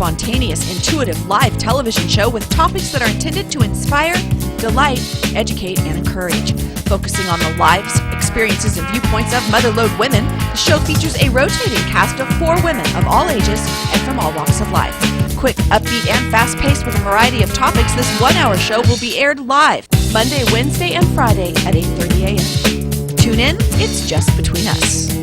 spontaneous, intuitive, live television show with topics that are intended to inspire, delight, educate, and encourage. Focusing on the lives, experiences, and viewpoints of motherlode women, the show features a rotating cast of 4 women of all ages and from all walks of life. Quick, upbeat, and fast-paced with a variety of topics, this 1-hour show will be aired live Monday, Wednesday, and Friday at 8:30 a.m. Tune in, it's Just Between Us.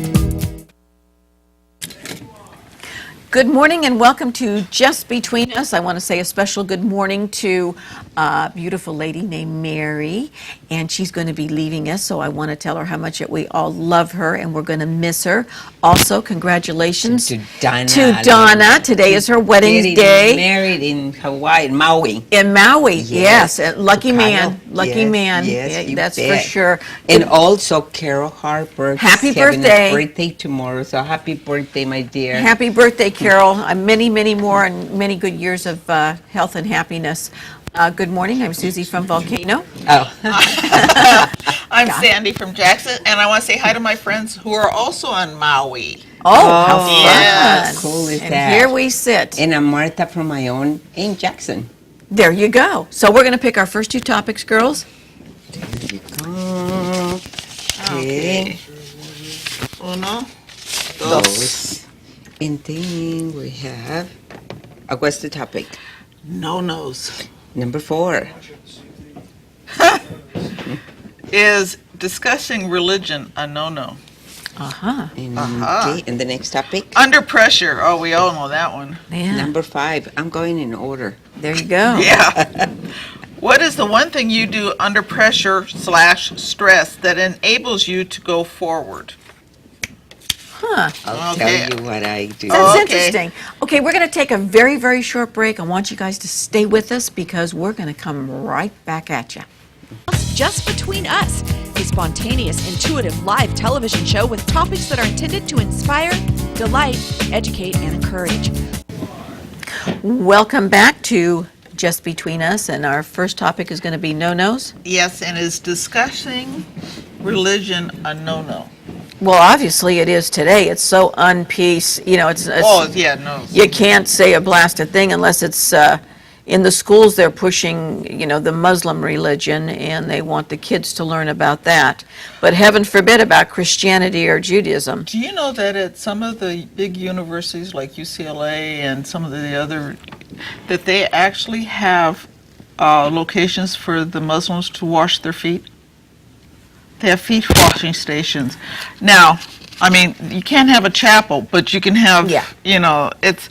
Good morning and welcome to Just Between Us. I want to say a special good morning to a beautiful lady named Mary, and she's going to be leaving us, so I want to tell her how much we all love her and we're going to miss her. Also, congratulations to Donna. Today is her wedding day. Married in Hawaii, in Maui. In Maui, yes. Lucky man. Yes, Yeah, that's bet. for sure. And also Carol Harper. Happy having birthday. a birthday tomorrow, so happy birthday, my dear. Happy birthday, Carol. Many, many more and many good years of health and happiness. Good morning. I'm Susie from Volcano. Oh. I'm Sandy from Jackson, and I want to say hi to my friends who are also on Maui. Oh, how fun. yes. How cool is And that? here we sit. And I'm Martha from my own in Jackson. There you go. So we're going to pick our first 2 topics, girls. Okay. Uno, Dos. And then we have, what's the topic? no-nos. Number 4. Is discussing religion a no-no? Uh-huh. And the next topic? Under pressure. Oh, we all know that one. Yeah. Number 5. I'm going in order. There you go. Yeah. What is the one thing you do under pressure/stress that enables you to go forward? Huh. I'll Okay. tell you what I do. That's Okay. interesting. Okay, we're going to take a very, very short break. I want you guys to stay with us because we're going to come right back at you. Just Between Us, a spontaneous, intuitive, live television show with topics that are intended to inspire, delight, educate, and encourage. Welcome back to Just Between Us, and our first topic is going to be no-nos. Yes, and is discussing religion a no-no? Well, obviously it is today. It's so unpeace. You know, it's Oh, yeah, no. you can't say a blasted thing unless it's in the schools. They're pushing, the Muslim religion, and they want the kids to learn about that. But heaven forbid about Christianity or Judaism. Do you know that at some of the big universities like UCLA and some of the other, that they actually have locations for the Muslims to wash their feet? They have feet washing stations. Now, I mean, you can't have a chapel, but you can have, Yeah. it's,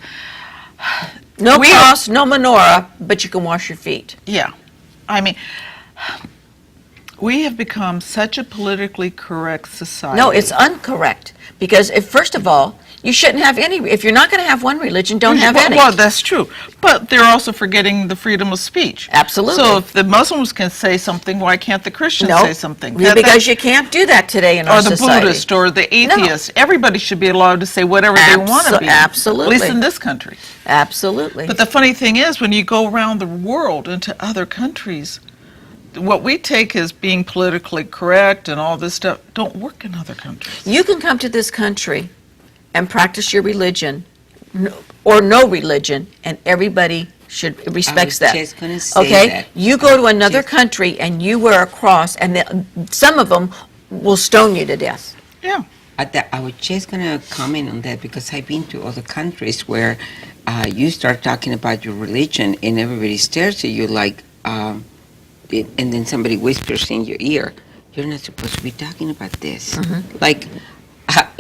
No We- cross, no menorah, but you can wash your feet. yeah. I mean, we have become such a politically correct society. No, it's incorrect. Because first of all, you shouldn't have any. If you're not going to have one religion, don't have any. Well, that's true. But they're also forgetting the freedom of speech. Absolutely. So if the Muslims can say something, why can't the Christians No, say something? because you can't do that today in our or the society. Buddhist or the atheist. Everybody should be allowed to say whatever they want to be. Absolutely. At least in this country. Absolutely. But the funny thing is, when you go around the world into other countries, what we take as being politically correct and all this stuff don't work in other countries. You can come to this country and practice your religion or no religion, and everybody respects that. I was just going to say Okay? that. You go to another country and you wear a cross, and some of them will stone you to death. Yeah. I was just going to comment on that because I've been to other countries where you start talking about your religion and everybody stares at you like, and then somebody whispers in your ear, you're not supposed to be talking about this. Like,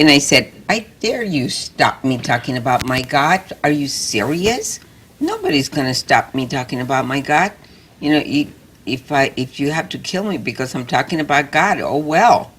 and I said, I dare you stop me talking about my God. Are you serious? Nobody's going to stop me talking about my God. If you have to kill me because I'm talking about God, oh well.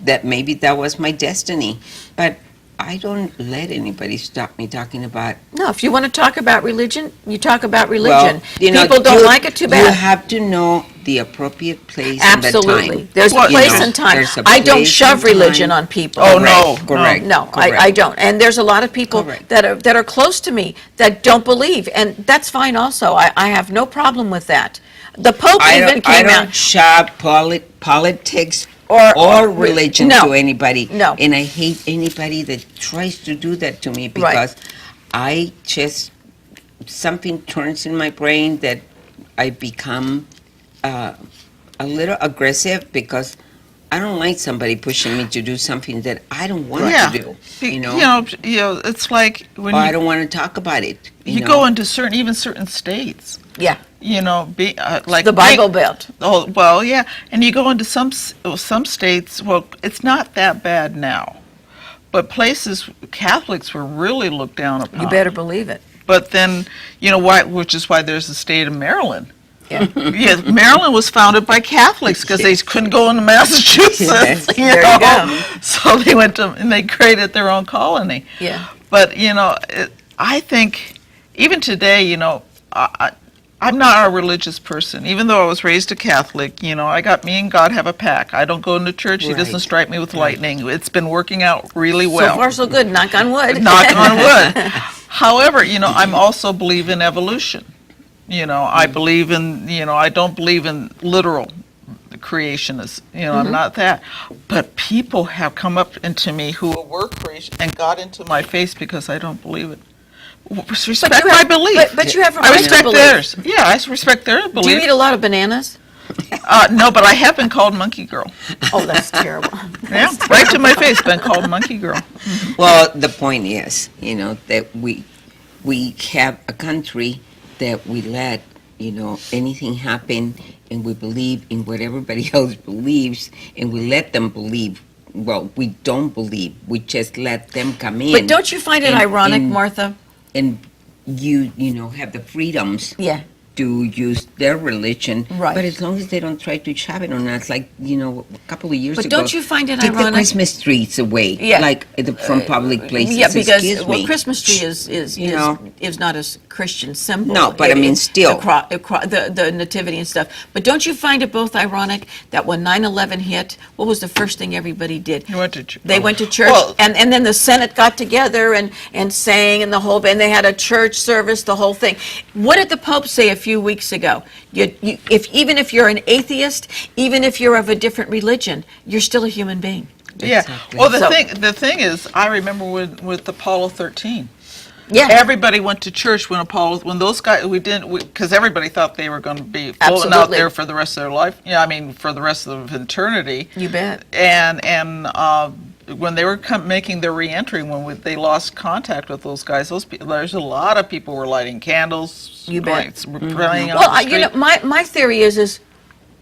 That maybe that was my destiny. But I don't let anybody stop me talking about. No, if you want to talk about religion, you talk about religion. Well, People don't like it too bad. You have to know the appropriate place and the Absolutely. time. There's a Well, place you know, and time. there's a I don't place shove and religion time. on people. Oh, no. Correct. No, correct. I don't. And there's a lot of people Correct. that are close to me that don't believe, and that's fine also. I have no problem with that. The Pope even came I don't out. shove politics Or religion no, to anybody. no. And I hate anybody that tries to do that to me because I just something turns in my brain that I become a little aggressive because I don't like somebody pushing me to do something that I don't want Yeah. to do. Be- You know, it's like when or I you, don't want to talk about it. you know? go into certain states. Yeah, Like the Bible Belt. Oh well, yeah, and you go into some states. Well, it's not that bad now, but places Catholics were really looked down upon. You better believe it. But then, why? Which is why there's the state of Maryland. Yeah. Yes, Maryland was founded by Catholics because they couldn't go into Massachusetts. Yes. There you go. So they went to and they created their own colony. Yeah. But I think even today, I'm not a religious person. Even though I was raised a Catholic, I got me and God have a pact. I don't go into church. He doesn't Right. strike me with lightning. It's been working out really So well. far, so good. Knock on wood. Knock on wood. However, I'm also believe in evolution. I believe in, I don't believe in literal creationists. I'm not that. But people have come up into me who were creation and got into my face because I don't believe it. Respect you my have- belief. but you have a I right to respect believe. theirs. Yeah, I respect their Do you eat belief. a lot of bananas? No, but I have been called monkey girl. Oh, that's terrible. Yeah, right to my face, been called monkey girl. Well, the point is, that we have a country that we let, anything happen, and we believe in what everybody else believes, and we let them believe. Well, we don't believe. We just let them come in. But don't you find it And- ironic, and- Martha? And have the freedoms Yeah. to use their religion. Right. But as long as they don't try to shove it on us, like, a couple of years But ago. don't you find it take the ironic? Christmas trees away, Yeah. like from public places. Yeah, because Excuse me. Christmas tree is You know. not a Christian symbol. No, but I mean, still. the nativity and stuff. But don't you find it both ironic that when 9/11 hit, what was the first thing everybody did? You went to church. They went to church, Well, and then the Senate got together and sang, and and they had a church service, the whole thing. What did the Pope say a few weeks ago? Even if you're an atheist, even if you're of a different religion, you're still a human being. yeah. Exactly. Well, So- the thing is, I remember with Apollo 13. Yeah. Everybody went to church when those guys, because everybody thought they were going to be floating out Absolutely. there for the rest of their life. Yeah, I mean, for the rest of eternity. You bet. And when they were making their reentry, they lost contact with those guys, there's a lot of people were lighting candles. You bet. Praying on Well, the street. my theory is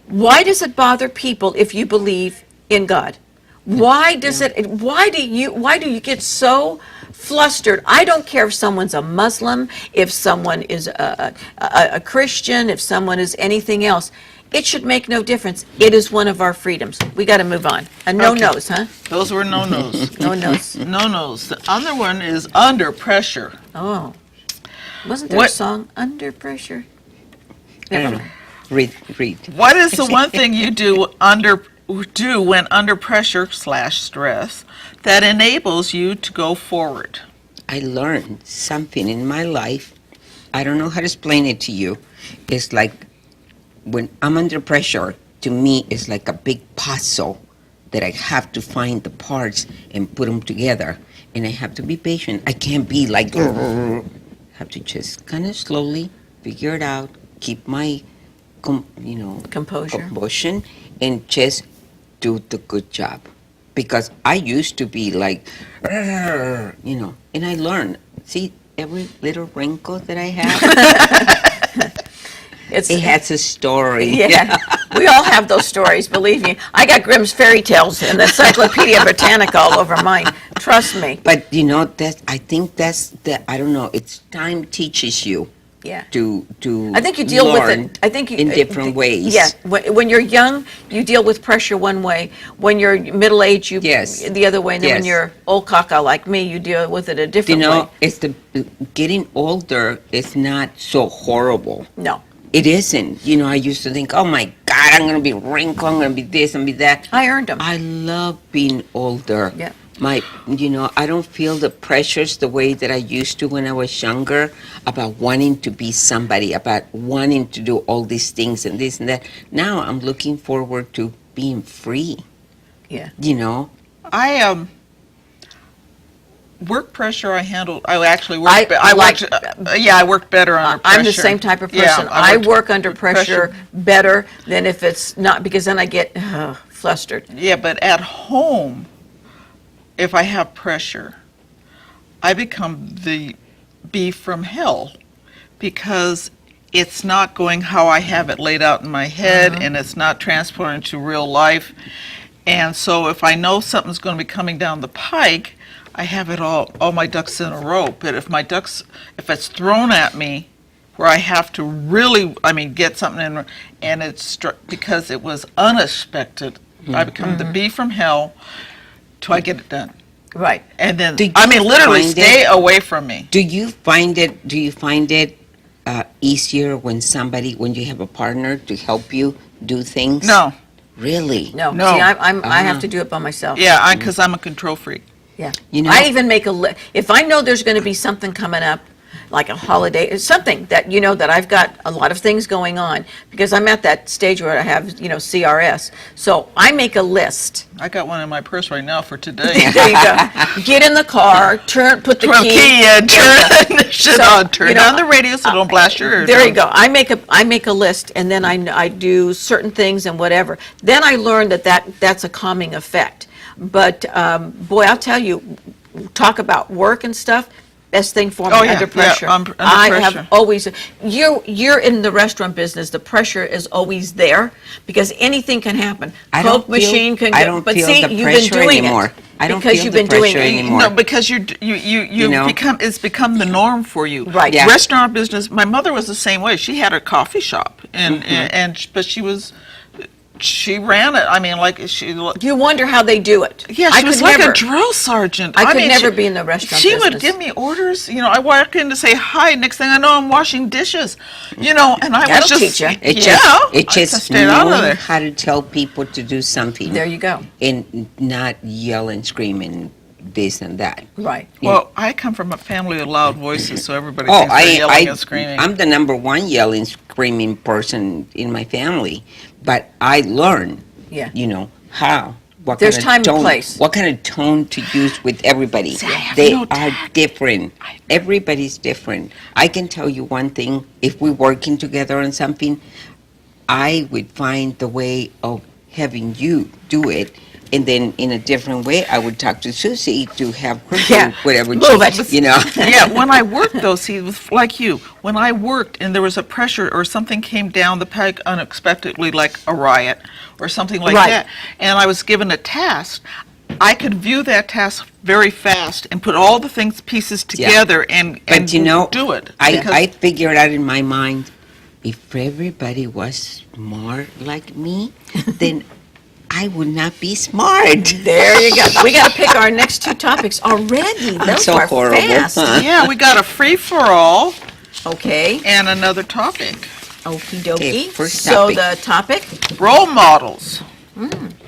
why does it bother people if you believe in God? Why do you get so flustered? I don't care if someone's a Muslim, if someone is a Christian, if someone is anything else. It should make no difference. It is one of our freedoms. We got to move on. A no-nos, huh? Those were no-nos. No-nos. No-nos. The other one is under pressure. Oh. Wasn't there What- a song, Under Pressure? I don't know. Read. What is the one thing you do when under pressure / stress that enables you to go forward? I learned something in my life. I don't know how to explain it to you. It's like when I'm under pressure, to me, it's like a big puzzle that I have to find the parts and put them together. And I have to be patient. I can't be like, I have to just kind of slowly figure it out, keep my, Composure. composure, and just do the good job. Because I used to be like, and I learned. See, every little wrinkle that I have, it has a story. Yeah, we all have those stories, believe me. I got Grimm's fairy tales and the Encyclopedia Britannica all over mine. Trust me. But I think that's I don't know. It's time teaches you Yeah. to I think you deal with learn it. I think in different ways. Yeah. When you're young, you deal with pressure one way. When you're middle age, you Yes. the other way. And then when Yes. you're old caca like me, you deal with it a You different know, way. it's getting older is not so horrible. No, It isn't. I used to think, oh my God, I'm going to be wrinkled, I'm going to be this and be that. I earned them. I love being older. Yeah. I don't feel the pressures the way that I used to when I was younger about wanting to be somebody, about wanting to do all these things and this and that. Now I'm looking forward to being free. Yeah. I work pressure I handled. I actually worked. I worked better under pressure. I'm the same type of Yeah, person. I worked work under with pressure better than if it's not, because then I get flustered. Yeah, but at home, if I have pressure, I become the bee from hell, because it's not going how I have it laid out in my head, and it's not transporting to real life. And so if I know something's going to be coming down the pike, I have it all my ducks in a row. But if it's thrown at me, where I have to really, get something in, and it's because it was unexpected, I become the bee from hell till I get it done. Right. And then, Do you literally find stay away from me. Do you find it easier when you have a partner to help you do things? No. Really? No. No. See, I have to do it by myself. Yeah, because I'm a control freak. Yeah. You know- I even make a list. If I know there's going to be something coming up, like a holiday, something that, that I've got a lot of things going on, because I'm at that stage where I have, CRS. So I make a list. I got one in my purse right now for today. There you go. Get in the car, put the Turn key. key in, turn the shit So, on, turn you know, down the radio so don't blast your ears. There you go. I make a list, and then I do certain things and whatever. Then I learn that's a calming effect. But boy, I'll tell you, talk about work and stuff. Best thing for me Oh, yeah, under yeah, pressure. under I pressure. have always you're in the restaurant business. The pressure is always there because anything can happen. I don't Coke machine can I go. don't But feel see, the you've been pressure doing anymore. it I don't because feel you've the been doing pressure it. anymore. No, because you know? it's become the norm for you. Right. Yeah. Restaurant business. My mother was the same way. She had a coffee shop, but she ran it. You wonder how they do it. Yeah, I she was could like never, a drill sergeant. I could mean, never be in the restaurant She business. would give me orders. I walk in to say hi. Next thing I know, I'm washing dishes. And I That'll was just teach ya. It I just stayed out of knowing there. how to tell people to do something There you go. and not yell and scream and this and that. Right. Well, I come from a family of loud voices, so everybody Oh, thinks they're yelling and screaming. I'm the number one yelling, screaming person in my family, but I learn. Yeah. How. There's kind of time and tone, place. What kind of tone to use with everybody. I have They no are different. Everybody's different. I can tell you one thing. If we're working together on something, I would find the way of having you do it. And then in a different way, I would talk to Susie to have her Yeah. do whatever Move it. Yeah, when I worked though, see, it was like you, when I worked and there was a pressure or something came down the pike unexpectedly, like a riot or something like Right. that, and I was given a task, I could view that task very fast and put all the pieces together and But do it. because- I figured out in my mind, if everybody was smart like me, then I would not be smart. There you go. We got to pick our next two topics already. Those so are horrible, fast. huh? Yeah, we got a free-for-all Okay. and another topic. Okie dokie. Okay, first So topic. the topic. Role models.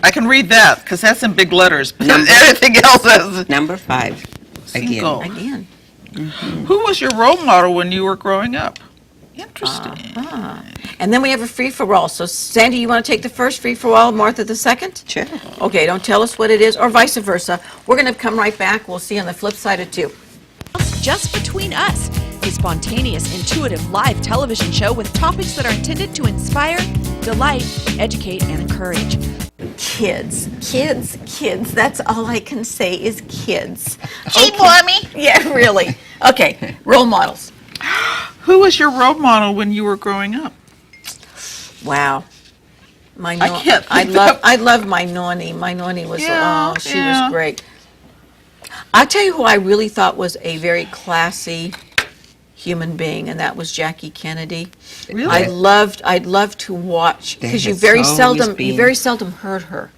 I can read that because that's in big letters, but Number- everything else is Number 5. single. Again. Again. Who was your role model when you were growing up? Interesting. And then we have a free-for-all. So Sandy, you want to take the first free-for-all, Martha the second? Sure. Okay, don't tell us what it is, or vice versa. We're going to come right back. We'll see you on the flip side of two. Just Between Us, a spontaneous, intuitive live television show with topics that are intended to inspire, delight, educate, and encourage. Kids. That's all I can say is kids. Hey, mommy. Yeah, really. Okay, role models. Who was your role model when you were growing up? Wow. I can't I think love of- I love my Noni. My Noni was Yeah, she yeah. was great. I'll tell you who I really thought was a very classy human being, and that was Jackie Kennedy. Really? I'd love to watch There because you has very always been- seldom heard her.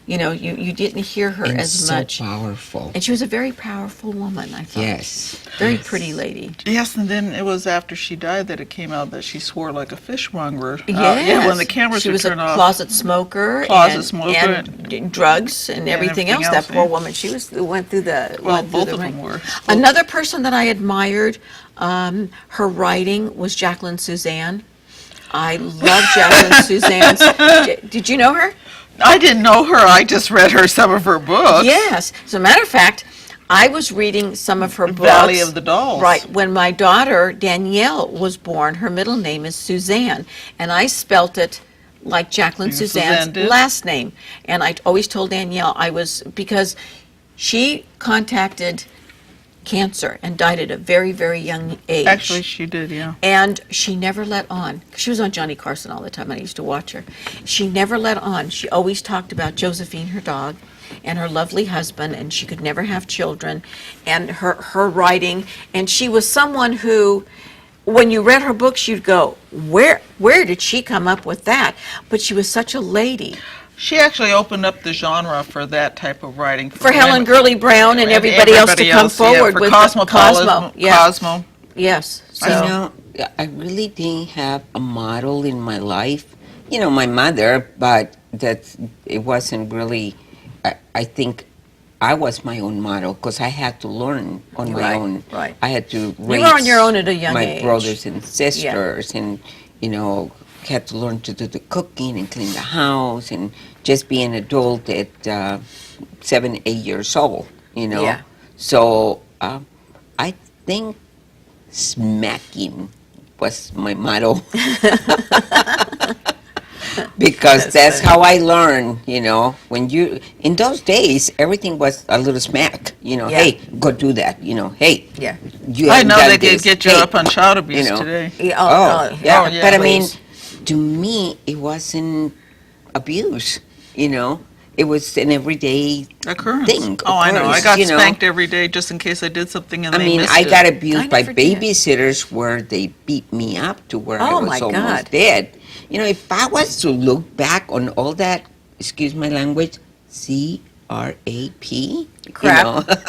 You didn't hear her And as so much. powerful. And she was a very powerful woman, I thought. Yes. Very pretty lady. Yes, and then it was after she died that it came out that she swore like a fishmonger. Yes. Yeah, when the cameras she were was a turned off. closet smoker, Closet and, smoker. and drugs and everything else. That poor yeah. woman, she went through the Well, went through both the of ring. them were. Another person that I admired, her writing was Jacqueline Suzanne. I love Jacqueline Suzanne's. Did you know her? I didn't know her. I just read some of her books. Yes. As a matter of fact, I was reading some of her books. Valley of the Dolls. Right. When my daughter, Danielle, was born, her middle name is Suzanne, and I spelt it like Jacqueline Suzanne's Suzanne did? last name. And I always told Danielle because she contracted cancer and died at a very, very young age. Actually, she did, yeah. And she never let on. She was on Johnny Carson all the time. I used to watch her. She never let on. She always talked about Josephine, her dog, and her lovely husband, and she could never have children, and her writing. And she was someone who, when you read her books, you'd go, where did she come up with that? But she was such a lady. She actually opened up the genre for that type of writing. For Helen Gurley Brown and everybody else to come forward for with Cosmo. Yeah. Cosmo. Yes. So. You know, I really didn't have a model in my life. You know, my mother, but it wasn't really. I think I was my own model because I had to learn on my Right, own. right. I had to raise were on your own at a young my age. brothers and sisters, and had to learn to do the cooking and clean the house, and just be an adult at 7, 8 years old. Yeah. So I think smacking was my motto. Because that's how I learned, when in those days, everything was a little smack, Yeah. hey, go do that, hey, Yeah. you I haven't know done they could this. get you Hey, up on child abuse you know. today. Yeah, Oh, yeah. Oh, yeah, But I mean, please. to me, it wasn't abuse, It was an everyday Occurrence. thing. Oh, I know. I occurrence, got spanked every day just in case I did something and I they mean, missed I it. got abused I by never did. babysitters where they beat me up to where I Oh, was my almost God. dead. If I was to look back on all that, excuse my language, crap, Crap.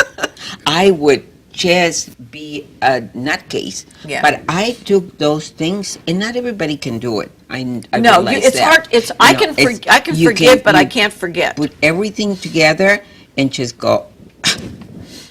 I would just be a nutcase. Yeah. But I took those things, and not everybody can do it. I No, realize it's that. hard. I can You forgive, but I you can't forget. Put everything together and just go,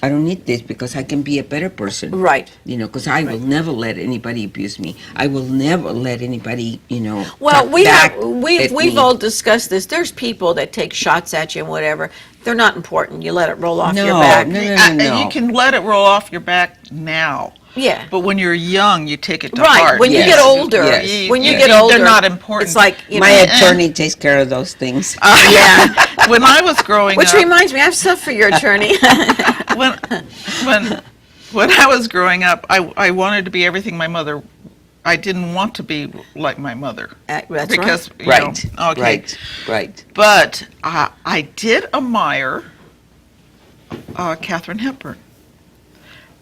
I don't need this because I can be a better person. Right. Because I will never let anybody abuse me. I will never let anybody, Well, talk we've back at me. all discussed this. There's people that take shots at you and whatever. They're not important. You let it roll off your No, back. no. And you can let it roll off your back now. Yeah. But when you're young, you take it to Right. heart. When you Yes. get older, Yes. when you Yes. get older, They're not important. It's like My attorney takes care of those things. yeah. When I was growing Which up, reminds me, I have stuff for your attorney. when I was growing up, I wanted to be everything my mother. I didn't want to be like my mother. That's because, right. you Right. know, okay. Right. But I did admire Katharine Hepburn.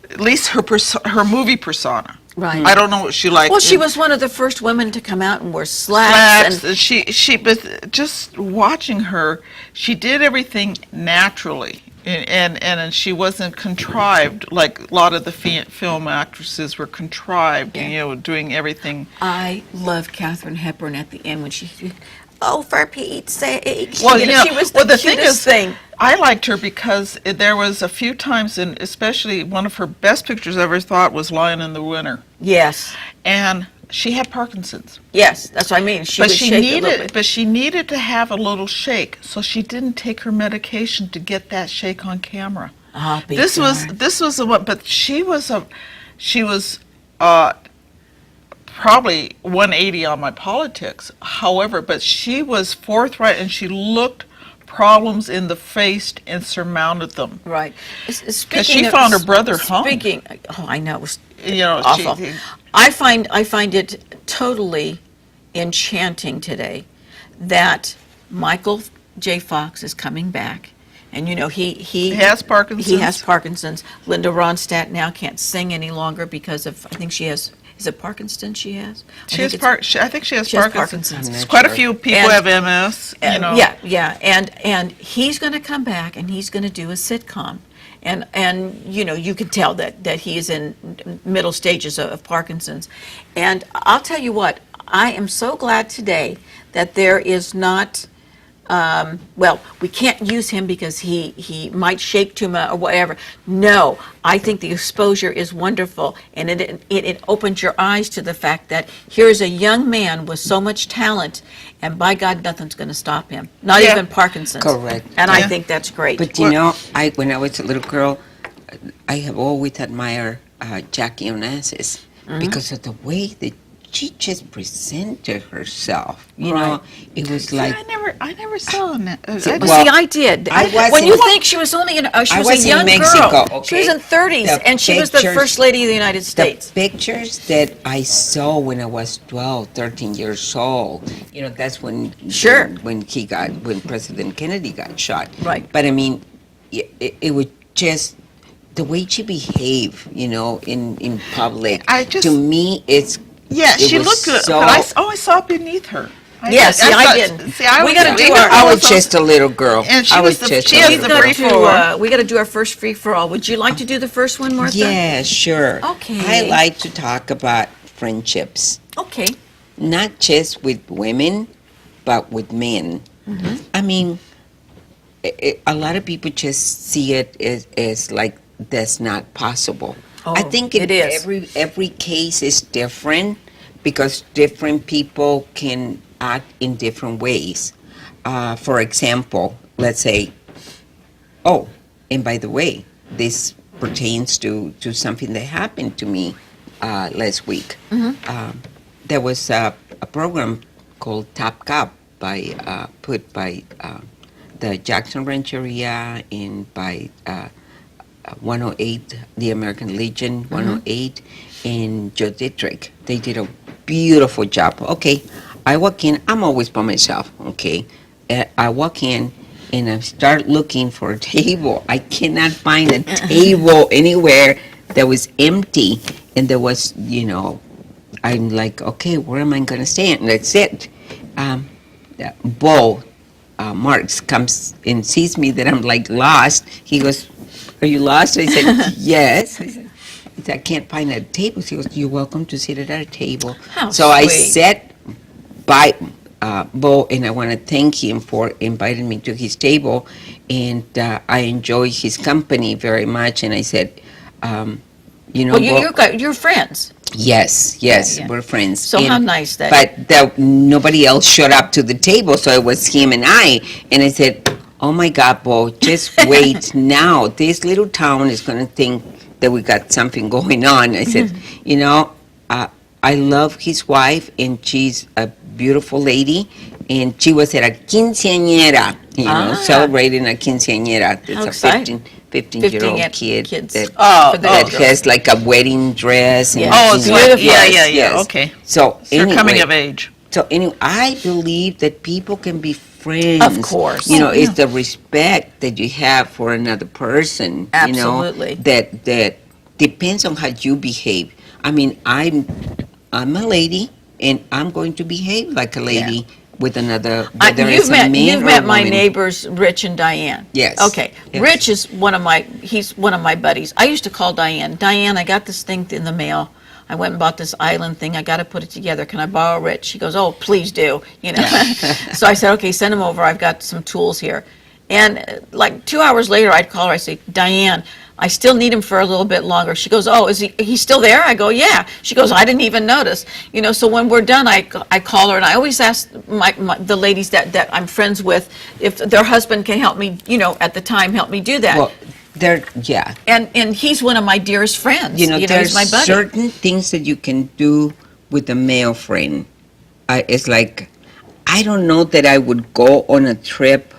At least her movie persona. Right. I don't know what she liked. Well, she was one of the first women to come out and wear slacks. Slacks. But just watching her, she did everything naturally, and she wasn't contrived like a lot of the film actresses were contrived. Yeah. Doing everything. I love Katharine Hepburn at the end when she, oh, for Pete's sake. Well, she was the the thing cutest is, thing. I liked her because there was a few times, and especially one of her best pictures I ever thought was Lion in the Winter, Yes. and she had Parkinson's. Yes, that's what I mean. She But would she shake a little bit. needed to have a little shake, so she didn't take her medication to get that shake on camera. Ah, be This was the one, but she was probably 180 on my politics. However, but she was forthright and she looked problems in the face and surmounted them. Right. Because she found her brother hung. I know, it was Awful. I find it totally enchanting today that Michael J. Fox is coming back. And he has Parkinson's. He has Parkinson's. Linda Ronstadt now can't sing any longer because of, I think she has, is it Parkinson's she has? I think she has Parkinson's. I'm not Quite a sure. few people And- have MS. Yeah. And he's going to come back and he's going to do a sitcom. And you can tell that he is in middle stages of Parkinson's. And I'll tell you what, I am so glad today that there is not, we can't use him because he might shake too much or whatever. No, I think the exposure is wonderful, and it opens your eyes to the fact that here's a young man with so much talent, and by God, nothing's going to stop him. Not Yeah. even Parkinson's. Correct. And I Yeah. think that's great. But when I was a little girl, I have always admired Jackie Onassis because of the way that she just presented herself. You know, it was See, like I never saw that. Well, Well, see, I did. I was when in- you think she was only in, she I was, was a in young Mexico, girl. She okay? was in 30s, The and she was the pictures- first lady of the United the States. pictures that I saw when I was 12, 13 years old. You know, that's when Sure. when President Kennedy got shot. Right. But I mean, it was just the way she behaved. You know, in public. To me, it she was looked good, so- but I always saw beneath her. Yeah, see, I didn't. See, I We was, gotta do even our- though I I was just a little girl. And she I was was the- just she a was little the girl. free for all. We got to do our first free for all. Would you like to do the first one, Martha? Yeah, sure. Okay. I like to talk about friendships. Okay. Not just with women, but with men. I mean, a lot of people just see it as like that's not possible. I Oh, think it is. every case is different because different people can act in different ways. For example, let's say, oh, and by the way, this pertains to something that happened to me last week. There was a program called Top Cop put by the Jackson Rancheria and by 108, the American Legion 108, and Joe Dietrich. They did a beautiful job. Okay, I walk in, I'm always by myself, okay? I walk in and I start looking for a table. I cannot find a table anywhere that was empty. And there was, you know, I'm like, okay, where am I going to stand? And that's it. Bo Marks comes and sees me that I'm like lost. He goes, are you lost? I said, yes. I said, I can't find a table. He goes, you're welcome to sit at our table. How So I sweet. sat by Bo, and I want to thank him for inviting me to his table. And I enjoy his company very much. And I said, you know, Well, Bo, you're friends. yes, Yeah. we're friends. So how nice that. But nobody else showed up to the table, so it was him and I. And I said, oh my God, Bo, just wait now. This little town is going to think that we got something going on. I said, you know, I love his wife, and she's a beautiful lady. And she was at a quinceañera, you know, Ah. celebrating a quinceañera. How It's a exciting. 15-year-old 15 kid kids. that, Oh, that oh. has like a wedding dress. And Yeah. Oh, you it's know, like, beautiful. yeah, yes. okay. So They're anyway, coming of age. so anyway, I believe that people can be friends. Of course. You know, Oh, it's the respect that you have for another person. Absolutely. You know, that depends on how you behave. I mean, I'm a lady, and I'm going to behave like a lady with another, whether it's a man You've or met a my woman. neighbors, Rich and Diane. Yes. Okay. Yes. Rich is he's one of my buddies. I used to call Diane, I got this thing in the mail. I went and bought this island thing. I got to put it together. Can I borrow Rich? She goes, oh, please do. You know. So I said, okay, send him over. I've got some tools here. And like 2 hours later, I'd call her. I say, Diane, I still need him for a little bit longer. She goes, oh, is he's still there? I go, yeah. She goes, I didn't even notice. You know, so when we're done, I call her, and I always ask the ladies that I'm friends with if their husband can help me, you know, at the time, help me do that. Well, yeah. And he's one of my dearest friends. You know, there's he's my buddy. certain things that you can do with a male friend. It's like, I don't know that I would go on a trip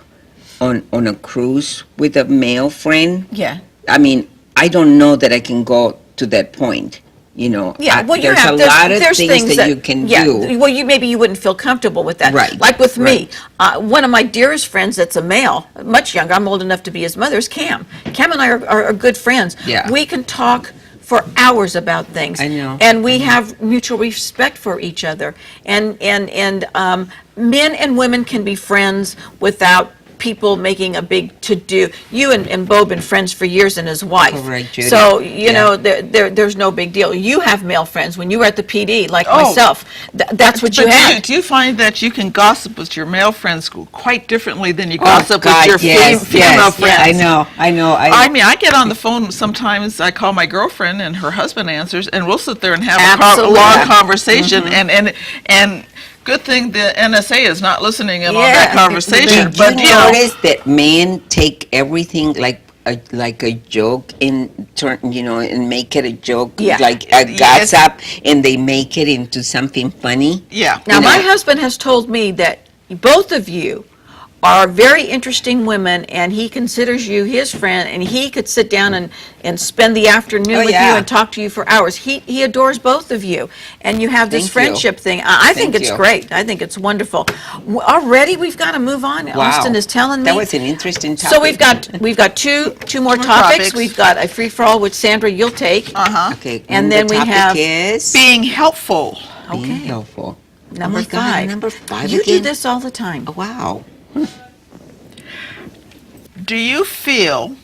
on a cruise with a male friend. Yeah. I mean, I don't know that I can go to that point. You know, Yeah, well, there's a lot of things that you can do. Well, maybe you wouldn't feel comfortable with that. Right, Like with me, right. one of my dearest friends that's a male, much younger, I'm old enough to be his mother, is Cam. Cam and I are good friends. Yeah. We can talk for hours about things. I know. And we have mutual respect for each other. And men and women can be friends without people making a big to-do. You and Bo been friends for years, and his wife. Correct, Judy. So, you Yeah. know, there's no big deal. You have male friends. When you were at the PD, like Oh. myself, that's what you But had. do you find that you can gossip with your male friends quite differently than you Oh, gossip God, with your yes, female yes, friends? I know. I mean, I get on the phone sometimes. I call my girlfriend, and her husband answers, and we'll sit there and have a Absolutely. long conversation. And good thing the NSA is not listening in on that Yeah. conversation. Did But you notice that men take everything like like a joke in turn, and make it a joke, Yeah. like a Yes. gossip, and they make it into something funny. Yeah. Now, You know- my husband has told me that both of you are very interesting women, and he considers you his friend, and he could sit down and spend the afternoon Oh, with yeah. you and talk to you for hours. He adores both of you, and you have this Thank you. friendship thing. I think Thank it's you. great. I think it's wonderful. Already, we've got to move on. Wow. Austin is telling me. That was an interesting topic. So we've got two more topics. topics. We've got a free for all, which Sandra you'll take. Uh-huh. Okay, And the then we topic have is Being helpful. being Okay. helpful. Number Oh my God, five. number 5 You do again? this all the time. Oh, wow. Do you feel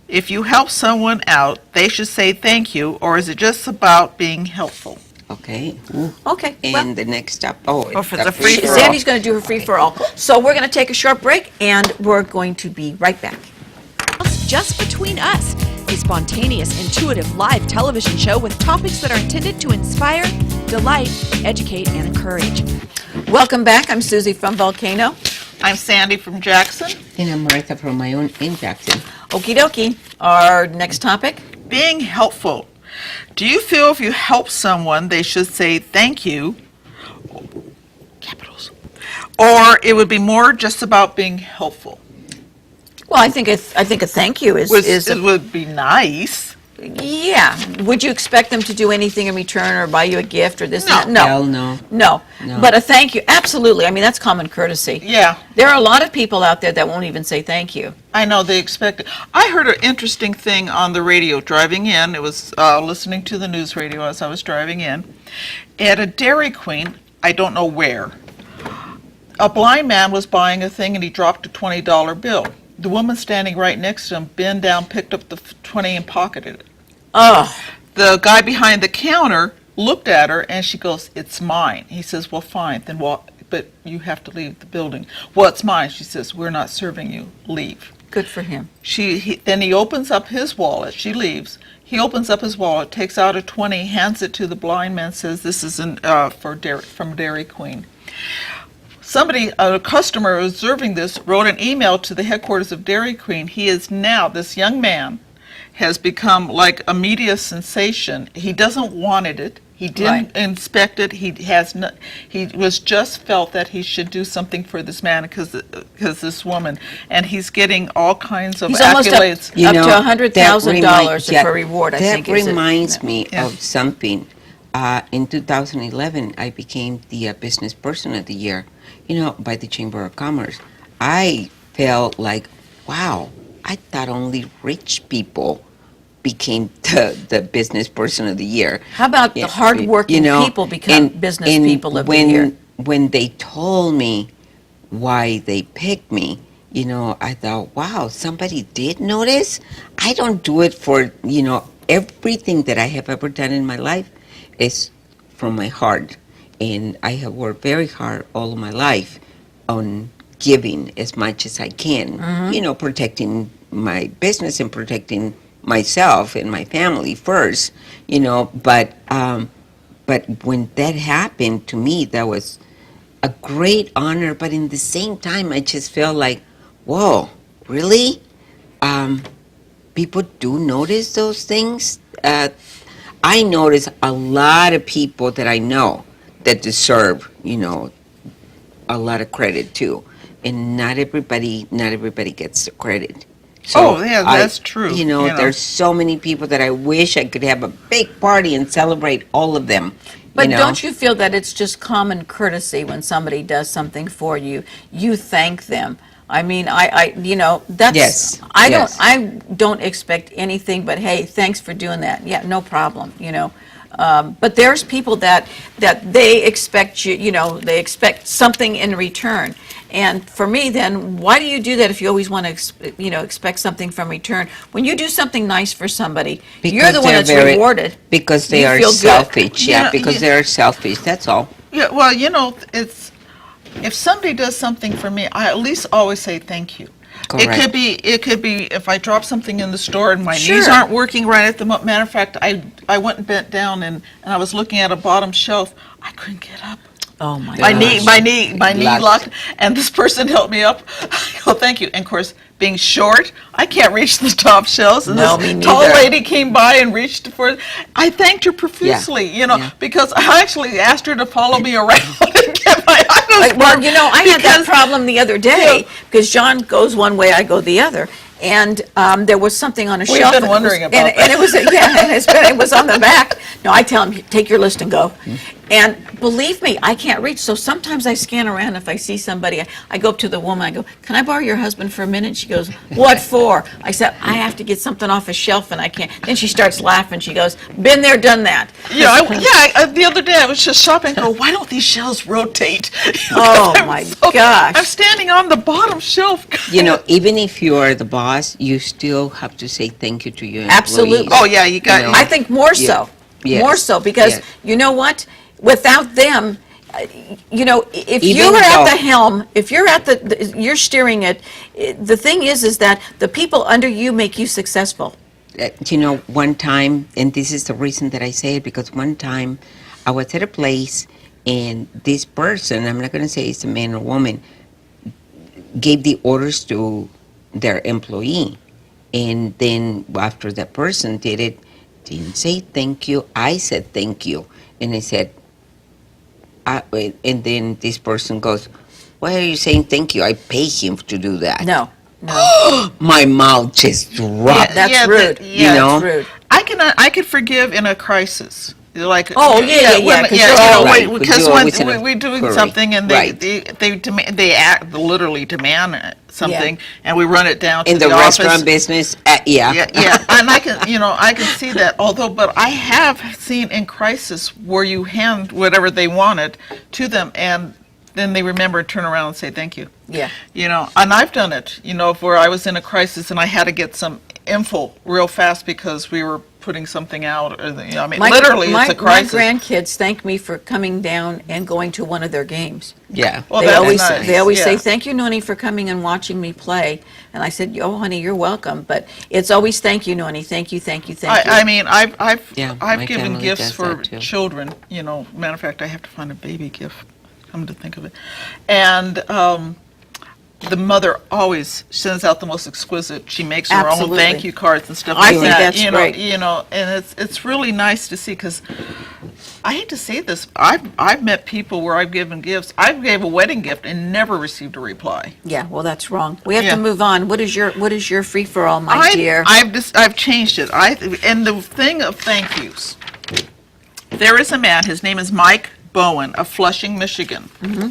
if you help someone out, they should say thank you, or is it just about being helpful? Okay. Ooh. Okay. And well, the next up. Oh, for the the free for all. Sandy's going to do her free for all. So we're going to take a short break, and we're going to be right back. Just Between Us, a spontaneous, intuitive live television show with topics that are intended to inspire, delight, educate, and encourage. Welcome back. I'm Susie from Volcano. I'm Sandy from Jackson. And I'm Martha from my own in Jackson. Okie dokie. Our next topic. Being helpful. Do you feel if you help someone, they should say thank you, capitals, or it would be more just about being helpful? Well, I think a thank you is It would be nice. yeah. Would you expect them to do anything in return or buy you a gift or this? No. and that? Hell no. No. No. But a thank you, absolutely. I mean, that's common courtesy. Yeah, There are a lot of people out there that won't even say thank you. I know they expect it. I heard an interesting thing on the radio driving in. It was listening to the news radio as I was driving in. At a Dairy Queen, I don't know where, a blind man was buying a thing and he dropped a $20 bill. The woman standing right next to him bent down, picked up the 20 and pocketed it. Oh, The guy behind the counter looked at her and she goes, "It's mine." He says, "Well, fine, then walk, but you have to leave the building." "Well, it's mine." She says, "We're not serving you. Leave." good for him. Then he opens up his wallet. She leaves. He opens up his wallet, takes out a 20, hands it to the blind man, says, "This is from Dairy Queen." Somebody, a customer observing this, wrote an email to the headquarters of Dairy Queen. He is now, this young man, has become like a media sensation. He doesn't wanted it. He didn't Right. inspect it. He was just felt that he should do something for this man because this woman, and he's getting all kinds of He's almost accolades. up to $100,000 for a reward, I think. That reminds me Yeah. of something. In 2011, I became the Business Person of the Year, by the Chamber of Commerce. I felt like, wow, I thought only rich people became the Business Person of the Year. How about the hardworking people become business people of the year? When they told me why they picked me, I thought, wow, somebody did notice. I don't do it for, everything that I have ever done in my life is from my heart. And I have worked very hard all of my life on giving as much as I can, protecting my business and protecting myself and my family first, but when that happened to me, that was a great honor, but in the same time, I just felt like, whoa, really? People do notice those things? I notice a lot of people that I know that deserve, a lot of credit too. And not everybody gets the credit. Oh, yeah, that's true, There's so many people that I wish I could have a big party and celebrate all of them. But don't you feel that it's just common courtesy when somebody does something for you, you thank them? I mean, that's, Yes, I yes. don't expect anything but, hey, thanks for doing that. Yeah, no problem, But there's people that they expect they expect something in return. And for me, then, why do you do that if you always want to, expect something from return? When you do something nice for somebody, you're the one that's rewarded. Because they You are feel good. selfish, Yeah, because yeah. they are selfish, that's all. Yeah, well, it's if somebody does something for me, I at least always say thank you. Correct. It could be if I drop something in the store and my Sure. knees aren't working right at the moment. Matter of fact, I went and bent down and I was looking at a bottom shelf. I couldn't get up. Oh, my My gosh. knee Locked. locked, and this person helped me up. I go, thank you. And of course, being short, I can't reach the top shelves. And No, this me tall neither. lady came by and reached for it. I thanked her profusely, Yeah. because I actually asked her to follow me around and get my items. Well, I had that because- problem the other day, because John goes one way, I go the other. And there was something on a We've shelf. been and it wondering was- about and, and it was, it was on the back. No, I tell him, take your list and go. And believe me, I can't reach, so sometimes I scan around if I see somebody. I go up to the woman, I go, can I borrow your husband for a minute? She goes, what for? I said, I have to get something off a shelf and I can't. Then she starts laughing, she goes, been there, done that. The other day I was just shopping. I go, why don't these shelves rotate? Oh, my gosh. I'm standing on the bottom shelf. Even if you are the boss, you still have to say thank you to your Absolutely. employees. Oh, yeah, you got- know? I think more so. Yes. More so, because Yes. you know what? Without them, if Even you're at though- the helm, if you're at you're steering it, the thing is that the people under you make you successful. One time, and this is the reason that I say it, because one time I was at a place and this person, I'm not going to say it's a man or woman, gave the orders to their employee. And then after that person did it, didn't say thank you, I said thank you. And I said, and then this person goes, why are you saying thank you? I pay him to do that. No, no. My mouth just dropped. That's rude. Yeah, You know? That's rude. I could forgive in a crisis. Like Oh, yeah, when- 'cause you're always- Right, 'cause because you're when always in a we're doing hurry. something and Right. they act literally demand something, and we run it down to In the office. restaurant business, Yeah, and I can see that. But I have seen in crisis where you hand whatever they wanted to them, and then they remember and turn around and say thank you. Yeah. And I've done it. Where I was in a crisis and I had to get some info real fast because we were putting something out. Literally, it's a crisis. My grandkids thank me for coming down and going to one of their games. yeah. Well, They that's always nice. they always say Yeah. thank you, Noni, for coming and watching me play. And I said, oh, honey, you're welcome. But it's always thank you, Noni. Thank you, thank you, thank you. Yeah, I've my given family gifts does for that too. children. Matter of fact, I have to find a baby gift. Come to think of it, and the mother always sends out the most exquisite. She makes her own Absolutely. thank you cards and stuff I like think that. that's great. And it's really nice to see because I hate to say this, I've met people where I've given gifts. I gave a wedding gift and never received a reply. Yeah, well, that's wrong. We have Yeah. to move on. What is your free for all, my dear? I've changed it. And the thing of thank yous. There is a man. His name is Mike Bowen of Flushing, Michigan. Mm-hmm.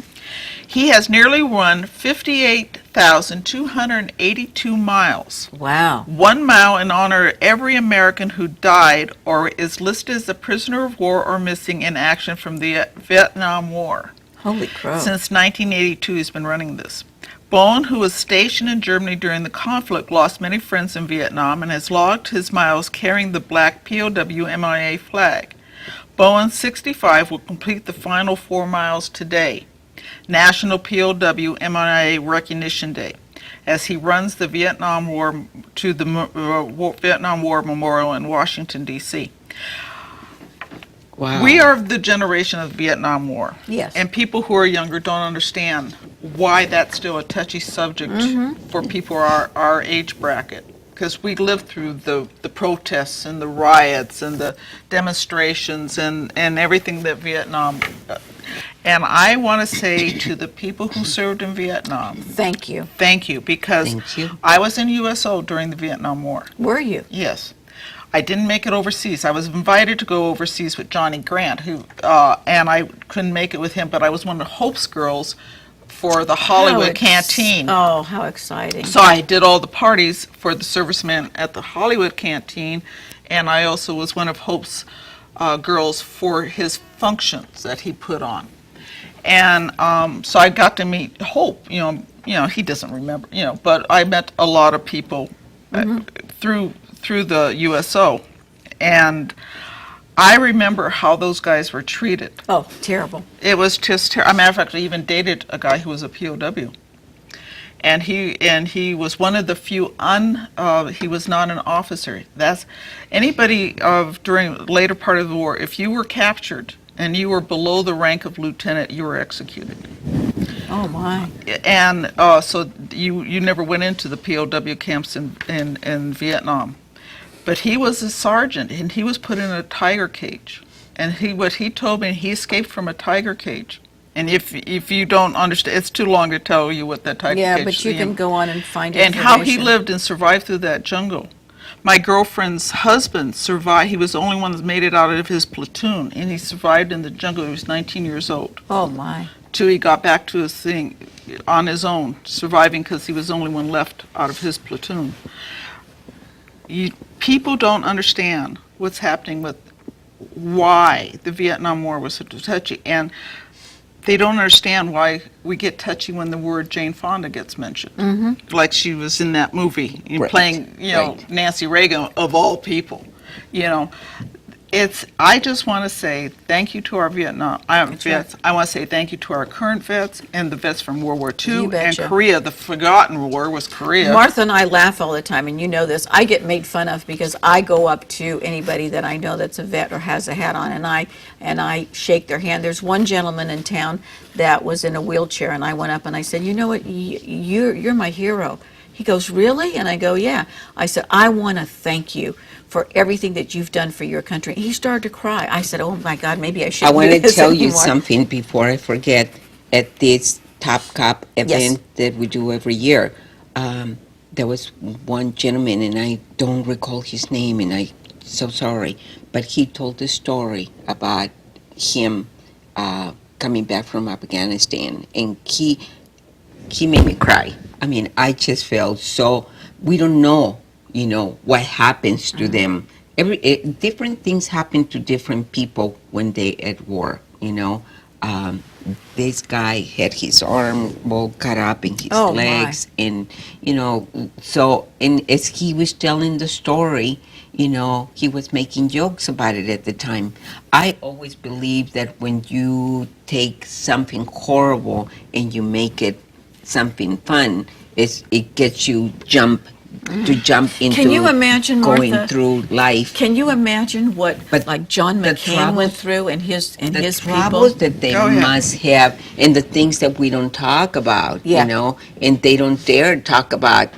He has nearly run 58,282 miles. Wow. 1 mile in honor of every American who died or is listed as a prisoner of war or missing in action from the Vietnam War. Holy crow. Since 1982, he's been running this. Bowen, who was stationed in Germany during the conflict, lost many friends in Vietnam and has logged his miles carrying the black POW MIA flag. Bowen, 65, will complete the final 4 miles today, National POW MIA Recognition Day, as he runs the Vietnam War to the Vietnam War Memorial in Washington, D.C. Wow. We are the generation of the Vietnam War. Yes. And people who are younger don't understand why that's still a touchy subject for people our age bracket. Because we lived through the protests and the riots and the demonstrations and everything that Vietnam. And I want to say to the people who served in Vietnam, Thank you. thank you, because Thank you. I was in USO during the Vietnam War. Were you? Yes. I didn't make it overseas. I was invited to go overseas with Johnny Grant, who and I couldn't make it with him, but I was one of Hope's girls for the Hollywood Canteen. Oh, how exciting. So I did all the parties for the servicemen at the Hollywood Canteen, and I also was one of Hope's girls for his functions that he put on. And so I got to meet Hope. He doesn't remember. But I met a lot of people through the USO, and I remember how those guys were treated. Oh, terrible. It was just terrible. Matter of fact, I even dated a guy who was a POW. And he was one of the few he was not an officer. That's anybody during the later part of the war, if you were captured and you were below the rank of lieutenant, you were executed. Oh, my. And so you never went into the POW camps in Vietnam. But he was a sergeant, and he was put in a tiger cage. And what he told me, he escaped from a tiger cage. And if you don't understand, it's too long to tell you what that tiger Yeah, cage but you can go on and find and how he information. lived and survived through that jungle. My girlfriend's husband survived. He was the only one that made it out of his platoon, and he survived in the jungle. He was 19 years old. Oh, my. Till he got back to his thing on his own, surviving because he was the only one left out of his platoon. People don't understand what's happening with why the Vietnam War was so touchy, and they don't understand why we get touchy when the word Jane Fonda gets mentioned, like she was in that movie, Right. playing, Right. Nancy Reagan of all people. I just want to say thank you to our vets. I want to say thank you to our current vets and the vets from World War You II and betcha. Korea. The forgotten war was Korea. Martha and I laugh all the time, and you know this. I get made fun of because I go up to anybody that I know that's a vet or has a hat on, and I shake their hand. There's one gentleman in town that was in a wheelchair, and I went up and I said, "You know what? You're my hero." He goes, "Really?" And I go, "Yeah." I said, "I want to thank you for everything that you've done for your country." He started to cry. I said, "Oh my God, maybe I I shouldn't want do to this tell you anymore." something before I forget. At this Top Cop event that we do every year, there was one gentleman, and I don't recall his name, and I'm so sorry, but he told the story about him coming back from Afghanistan, and he made me cry. I mean, I just felt so. We don't know, what happens to them. Different things happen to different people when they at war. This guy had his arm all cut up in his Oh, my. legs, and and as he was telling the story, he was making jokes about it at the time. I always believe that when you take something horrible and you make it something fun, it gets you to jump into Can you imagine, going Martha? through life. Can you imagine what But like John the McCain troubles- went through and his The people? troubles that they Oh, yeah. must have, and the things that we don't talk about, Yeah. and they don't dare talk about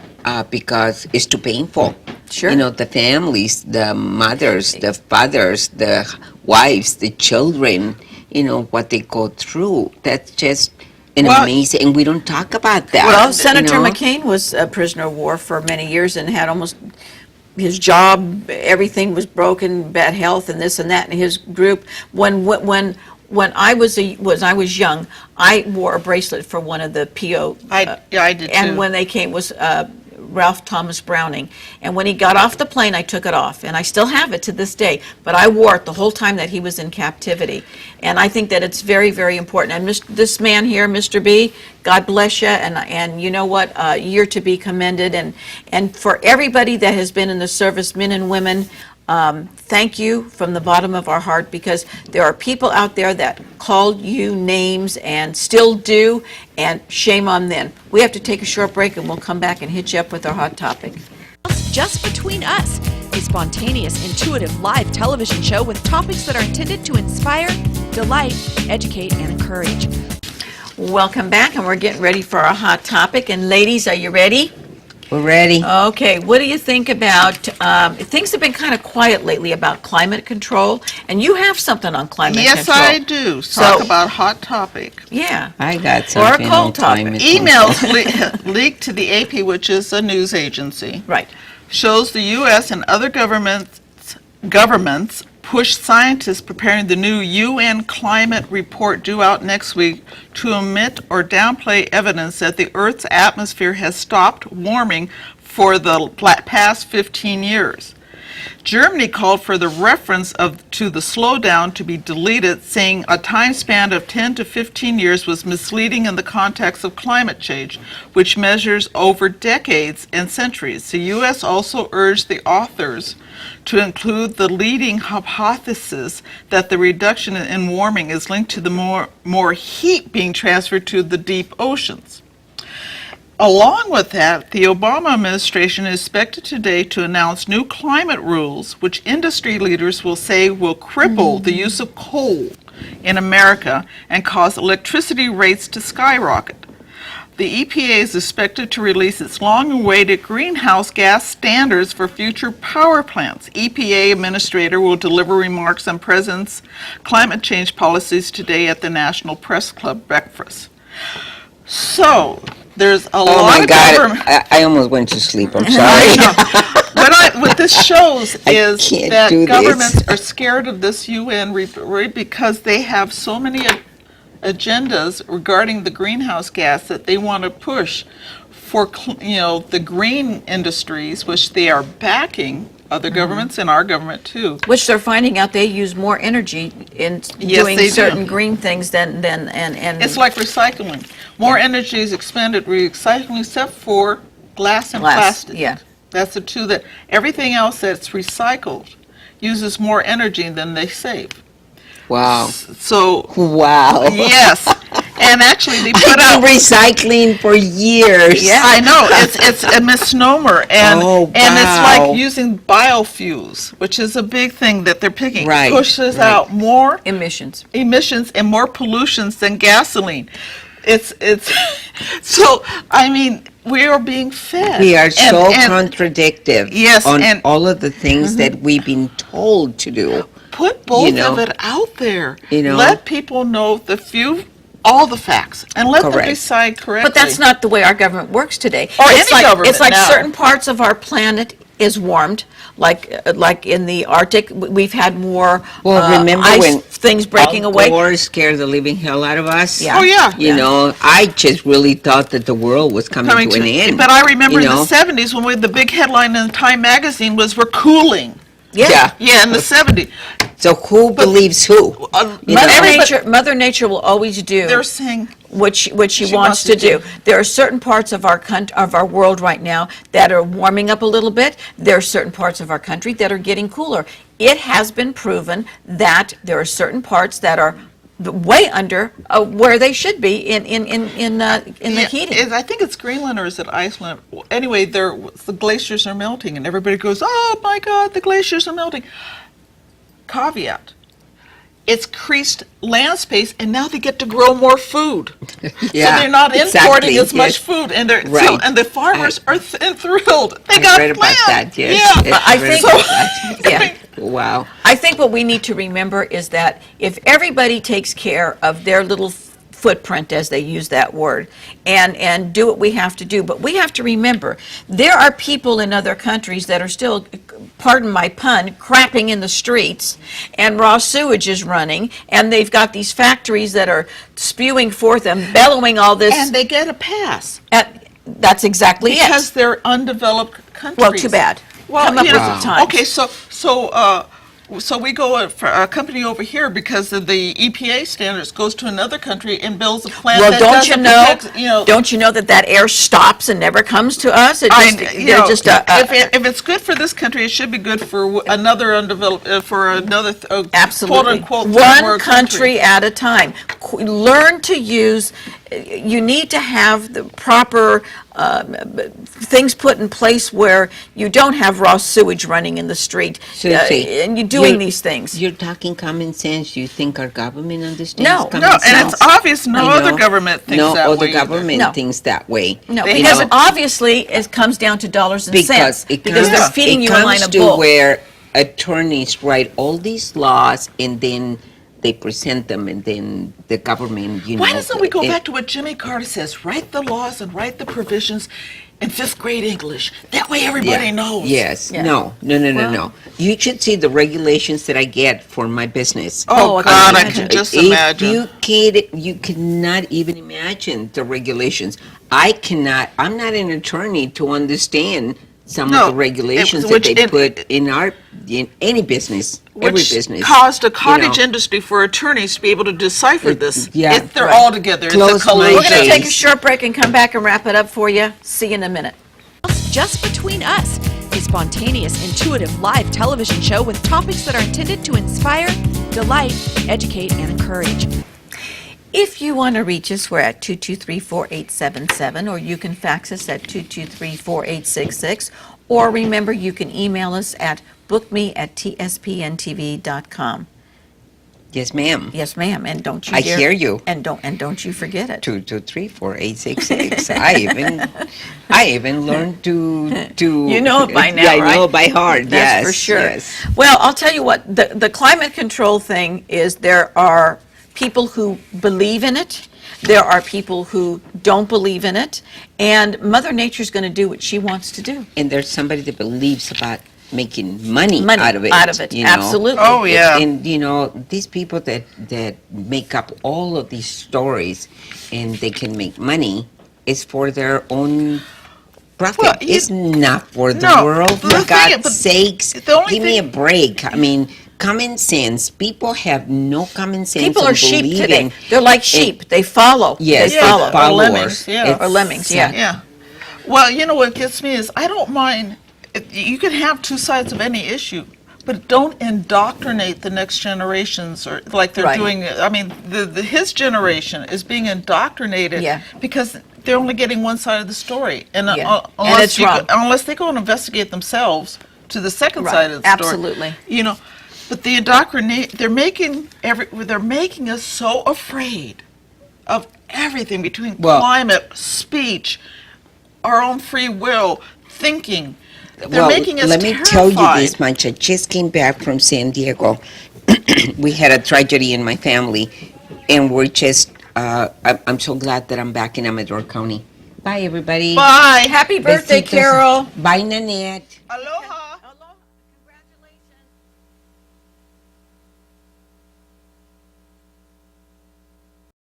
because it's too painful. Sure. The families, the mothers, the fathers, the wives, the children, what they go through. That's just amazing, and we don't talk about that. Well, Senator you know? McCain was a prisoner of war for many years and had almost his job, everything was broken, bad health, and this and that. And his group, when I was young, I wore a bracelet for one of the PO. I did And too. when they came was Ralph Thomas Browning. And when he got off the plane, I took it off, and I still have it to this day. But I wore it the whole time that he was in captivity, and I think that it's very, very important. And this man here, Mr. B, God bless you, and you know what, you're to be commended. And for everybody that has been in the service, men and women, thank you from the bottom of our heart, because there are people out there that called you names and still do, and shame on them. We have to take a short break, and we'll come back and hit you up with our hot topic. Just Between Us, a spontaneous, intuitive live television show with topics that are intended to inspire, delight, educate, and encourage. Welcome back, and we're getting ready for our hot topic. And ladies, are you ready? We're ready. Okay, what do you think about, things have been kind of quiet lately about climate control, and you have something on climate Yes, control. I do. So- Talk about hot topic. Yeah. I got Or a something cold on topic. climate Emails leaked to the AP, which is a news agency, Right. shows the U.S. and other governments push scientists preparing the new UN climate report due out next week to omit or downplay evidence that the Earth's atmosphere has stopped warming for the past 15 years. Germany called for the reference to the slowdown to be deleted, saying a time span of 10 to 15 years was misleading in the context of climate change, which measures over decades and centuries. The U.S. also urged the authors to include the leading hypothesis that the reduction in warming is linked to the more heat being transferred to the deep oceans. Along with that, the Obama administration is expected today to announce new climate rules, which industry leaders will say will cripple the use of coal in America and cause electricity rates to skyrocket. The EPA is expected to release its long-awaited greenhouse gas standards for future power plants. EPA Administrator will deliver remarks on President's climate change policies today at the National Press Club breakfast. So, there's a Oh lot my of God, government. I almost went to sleep. I'm I sorry. know. What this shows I is can't that do this. governments are scared of this UN because they have so many agendas regarding the greenhouse gas that they want to push for, the green industries, which they are backing other governments and our government too. Which they're finding out they use more energy in Yes, doing they do. certain green things than and It's like recycling. More energy is expended recycling except for glass and Glass, plastic. yeah. That's the two that, everything else that's recycled uses more energy than they save. Wow. So, Wow. yes, and actually they I've put been out, recycling for years. Yeah. I know, it's a misnomer, and Oh, and it's wow. like using biofuels, which is a big thing that they're picking. Right, Pushes right. out more emissions. emissions and more pollutions than gasoline. It's so, I mean, we are being fed. We are And- so and contradictive Yes, on and- all of the things that we've been told to do. put both know. of it out there. You know. Let people know all the facts, and let them Correct. decide correctly. But that's not the way our government works today. Or it's any like, government It's like now. certain parts of our planet is warmed, like in the Arctic, we've had more Well, remember ice when things breaking Al away. Gore scared the living hell out of us? Yeah. Oh, yeah. You know, I just really thought that the world was coming to an end. But I remember you in know? the 70s when the big headline in Time magazine was, "We're cooling." Yeah. Yeah, in the 70s. So who believes who? You know? Mother Nature will always do They're saying, what she wants wants to to do. do. There are certain parts of our of our world right now that are warming up a little bit. There are certain parts of our country that are getting cooler. It has been proven that there are certain parts that are way under where they should be in the heating. I think it's Greenland or is it Iceland? Anyway, the glaciers are melting, and everybody goes, "Oh my God, the glaciers are melting." Caveat: it's increased land space, and now they get to grow more food. Yeah, So they're not importing exactly, as much yes. food, and Right. and the farmers are thrilled. They I got read about land. that, yes. Yeah. Yes, I read think- about that. Yeah. Wow. I think what we need to remember is that if everybody takes care of their little footprint, as they use that word, and do what we have to do, but we have to remember there are people in other countries that are still, pardon my pun, crapping in the streets, and raw sewage is running, and they've got these factories that are spewing forth and bellowing all this. And they get a pass That's exactly because it. they're undeveloped countries. Well, too bad. Well, Come up you with know, the times. okay, so we go for a company over here because of the EPA standards goes to another country and builds a plant Well, that don't you doesn't know? protect, Don't you know that air stops and never comes to us? It just, they're just if it's good for this country, it should be good for another undeveloped, for another quote absolutely unquote third one world country at a time. Learn to use. You need to have the proper things put in place where you don't have raw sewage running in the street, Susie, and you're doing you're- these things. You're talking common sense. You think our government understands No. common No, and sense? it's obvious no You other know? government thinks no that other way either. government No. thinks that way. No, They because haven't- obviously it comes down to dollars and Because cents. it Because comes, they're feeding it you a comes line of to bull. where attorneys write all these laws and then they present them and then the government, Why doesn't we go back to what Jimmy Carter says? Write the laws and write the provisions in fifth grade English. That way everybody knows. Yes. Yeah. No. Well- You should see the regulations that I get for my business. Oh, Oh, I can God, I imagine. can just If imagine. you cannot even imagine the regulations. I'm not an attorney to understand some No, of the regulations which that they in- put in any business, every Which business. caused a you cottage know. industry for attorneys to be able to decipher this. yeah, If they're right. all together, it's a Close my collusion. We're going to eyes. take a short break and come back and wrap it up for you. See you in a minute. Just Between Us, a spontaneous, intuitive live television show with topics that are intended to inspire, delight, educate, and encourage. If you want to reach us, we're at 223-4877, or you can fax us at 223-4866, or remember, you can email us at bookme@tspntv.com. Yes, ma'am. Yes, ma'am. And don't you I dare, hear you. And don't you forget it. 223-4866. I even learned to. You know it by now, Yeah, I right? know it by heart. That's yes, for sure. Yes. Well, I'll tell you what, the climate control thing is there are people who believe in it, there are people who don't believe in it, and Mother Nature's going to do what she wants to do. And there's somebody that believes about making money, Money out of it. out of it, you know? absolutely. Oh, yeah. And these people that make up all of these stories and they can make money is for their own profit. Well, It's not for the No, world, the for thing- God's but sakes. the only Give me a thing- break. I mean, common sense. People have no common sense. People in are sheep today. believing- They're like sheep. They follow. Yes, They they're follow. followers. lemmings, yeah. It's- Or lemmings, yeah. Yeah. Well, you know what gets me is I don't mind. You can have two sides of any issue, but don't indoctrinate the next generations or like they're Right. doing. I mean, his generation is being indoctrinated Yeah. because they're only getting one side of the story, and Yeah. And unless it's wrong. unless they go and investigate themselves to the second Right. side of the story, Absolutely. you know. But the indoctrinate, they're making us so afraid of everything between Well- climate, speech, our own free will, thinking. They're Well, making us let me terrified. tell you this much. I just came back from San Diego. We had a tragedy in my family, and we're just, I'm so glad that I'm back in Amador County. Bye, everybody. Bye. Happy birthday, Besitos. Carol. Bye, Nanette. Aloha.